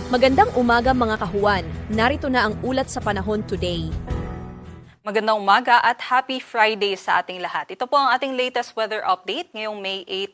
Magandang umaga mga kahuwan. Narito na ang ulat sa panahon today. Magandang umaga at happy Friday sa ating lahat. Ito po ang ating latest weather update ngayong May 8,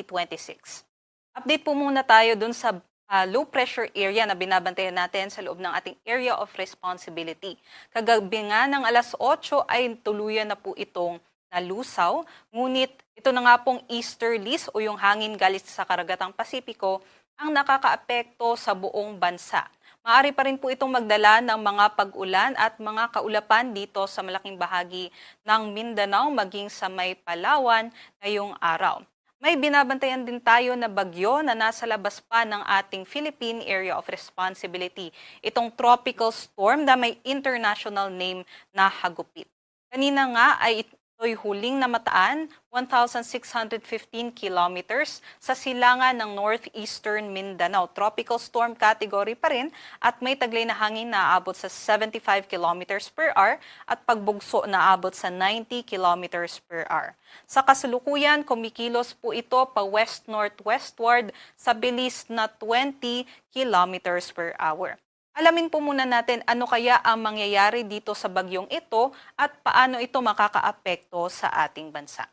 2026. Update po muna tayo dun sa low pressure area na binabantayan natin sa loob ng ating area of responsibility. Kagabi nga ng alas 8 ay tuluyan na po itong nalusaw, ngunit ito na nga pong easterlies o yung hangin galing sa karagatang Pasipiko ang nakakaapekto sa buong bansa. Maaari pa rin po itong magdala ng mga pag-ulan at mga kaulapan dito sa malaking bahagi ng Mindanao maging sa may Palawan ngayong araw. May binabantayan din tayo na bagyo na nasa labas pa ng ating Philippine Area of Responsibility. Itong tropical storm na may international name na Hagupit. Kanina nga ay ito'y huling namataan 1,615 kilometers sa silangan ng northeastern Mindanao. Tropical storm category pa rin at may taglay na hangin na aabot sa 75 kilometers per hour at pagbugso na aabot sa 90 kilometers per hour. Sa kasalukuyan, kumikilos po ito pa west-northwestward sa bilis na 20 kilometers per hour. Alamin po muna natin ano kaya ang mangyayari dito sa bagyong ito at paano ito makakaapekto sa ating bansa.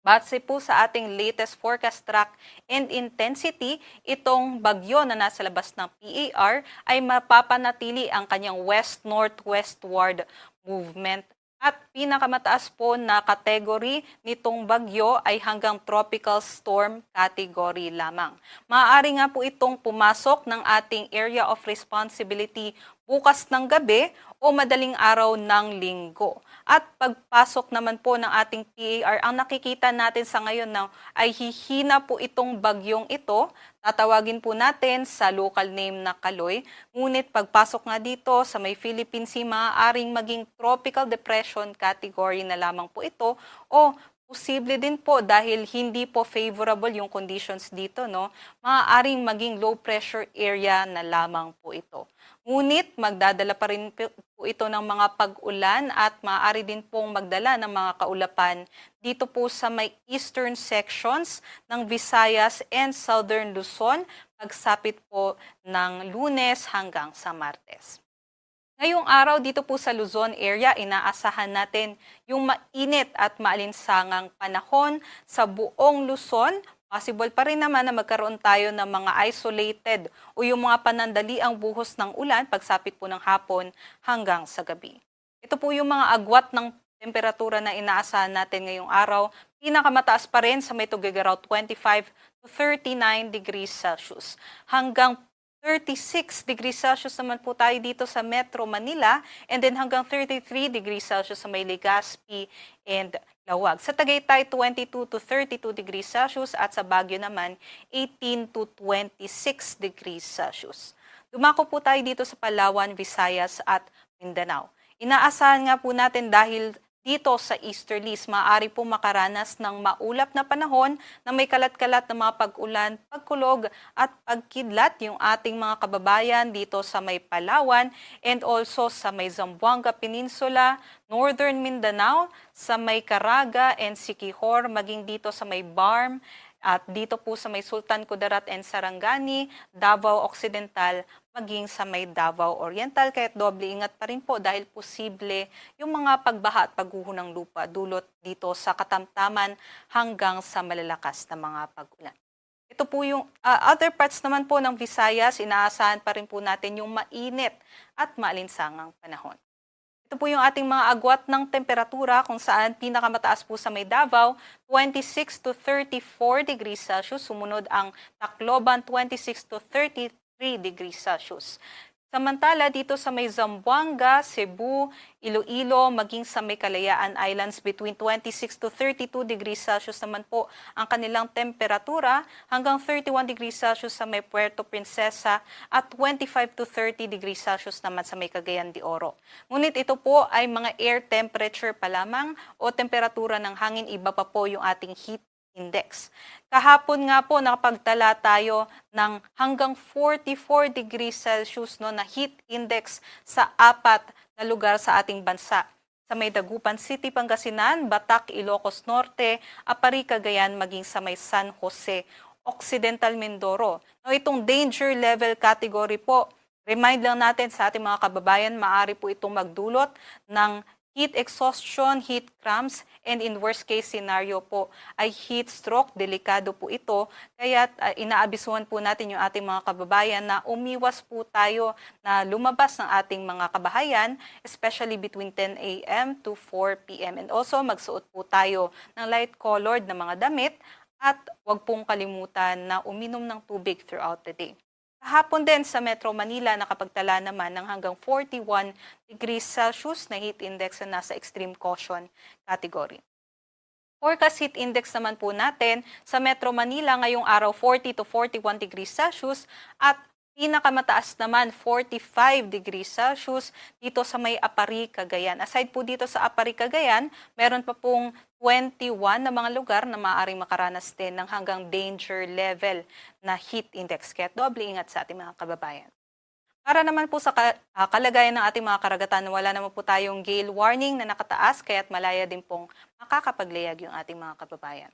Base po sa ating latest forecast track and intensity, itong bagyo na nasa labas ng PAR ay mapapanatili ang kanyang west-northwestward movement. At pinakamataas po na category nitong bagyo ay hanggang tropical storm category lamang. Maaari nga po itong pumasok ng ating area of responsibility bukas ng gabi o madaling araw ng linggo. At pagpasok naman po ng ating PAR, ang nakikita natin sa ngayon na ay hihina po itong bagyong ito. Tatawagin po natin sa local name na Kaloy. Ngunit pagpasok nga dito sa may Philippine Sea, maaaring maging tropical depression category na lamang po ito o posible din po dahil hindi po favorable yung conditions dito, no? Maaaring maging low pressure area na lamang po ito. Ngunit magdadala pa rin po ito ng mga pag-ulan at maaari din pong magdala ng mga kaulapan dito po sa may eastern sections ng Visayas and Southern Luzon pagsapit po ng Lunes hanggang sa Martes. Ngayong araw dito po sa Luzon area, inaasahan natin yung mainit at maalinsangang panahon sa buong Luzon. Possible pa rin naman na magkaroon tayo ng mga isolated o yung mga panandaliang buhos ng ulan pagsapit po ng hapon hanggang sa gabi. Ito po yung mga agwat ng temperatura na inaasahan natin ngayong araw. Pinakamataas pa rin sa may Tuguegarao 25 to 39 degrees Celsius. Hanggang 36 degrees Celsius naman po tayo dito sa Metro Manila and then hanggang 33 degrees Celsius sa may Legazpi and Lawag. Sa Tagaytay, 22 to 32 degrees Celsius at sa Baguio naman, 18 to 26 degrees Celsius. Dumako po tayo dito sa Palawan, Visayas at Mindanao. Inaasahan nga po natin dahil dito sa easterlies, maaari po makaranas ng maulap na panahon na may kalat-kalat na mga pag-ulan, pagkulog at pagkidlat yung ating mga kababayan dito sa may Palawan and also sa may Zamboanga Peninsula, Northern Mindanao, sa may Caraga and Siquijor, maging dito sa may Barm, at dito po sa may Sultan Kudarat and Sarangani, Davao Occidental, maging sa may Davao Oriental. Kaya't doble ingat pa rin po dahil posible yung mga pagbaha at pagguho ng lupa dulot dito sa katamtaman hanggang sa malalakas na mga pag-ulan. Ito po yung other parts naman po ng Visayas, inaasahan pa rin po natin yung mainit at maalinsangang panahon. Ito po yung ating mga agwat ng temperatura kung saan pinakamataas po sa may Davao, 26 to 34 degrees Celsius. Sumunod ang Tacloban, 26 to 33 degrees Celsius. Samantala dito sa may Zamboanga, Cebu, Iloilo, maging sa may Kalayaan Islands between 26 to 32 degrees Celsius naman po ang kanilang temperatura hanggang 31 degrees Celsius sa may Puerto Princesa at 25 to 30 degrees Celsius naman sa may Cagayan de Oro. Ngunit ito po ay mga air temperature pa lamang o temperatura ng hangin, iba pa po yung ating heat index. Kahapon nga po nakapagtala tayo ng hanggang 44 degrees Celsius no, na heat index sa 4 na lugar sa ating bansa. Sa may Dagupan City, Pangasinan, Batac, Ilocos Norte, Apari, Cagayan, maging sa may San Jose Occidental Mindoro. Now, itong danger level category po, remind lang natin sa ating mga kababayan, maaari po itong magdulot ng heat exhaustion, heat cramps, and in worst case scenario po ay heat stroke. Delikado po ito. Kaya inaabisuhan po natin yung ating mga kababayan na umiwas po tayo na lumabas ng ating mga kabahayan, especially between 10 a.m. to 4 p.m. And also magsuot po tayo ng light colored na mga damit at huwag pong kalimutan na uminom ng tubig throughout the day. Kahapon din sa Metro Manila, nakapagtala naman ng hanggang 41 degrees Celsius na heat index na nasa extreme caution category. Forecast heat index naman po natin sa Metro Manila ngayong araw 40 to 41 degrees Celsius at pinakamataas naman 45 degrees Celsius dito sa may Apari, Cagayan. Aside po dito sa Apari, Cagayan, meron pa pong 21 na mga lugar na maaaring makaranas din ng hanggang danger level na heat index. Kaya doble ingat sa ating mga kababayan. Para naman po sa kalagayan ng ating mga karagatan, wala naman po tayong gale warning na nakataas, kaya't malaya din pong makakapaglayag yung ating mga kababayan.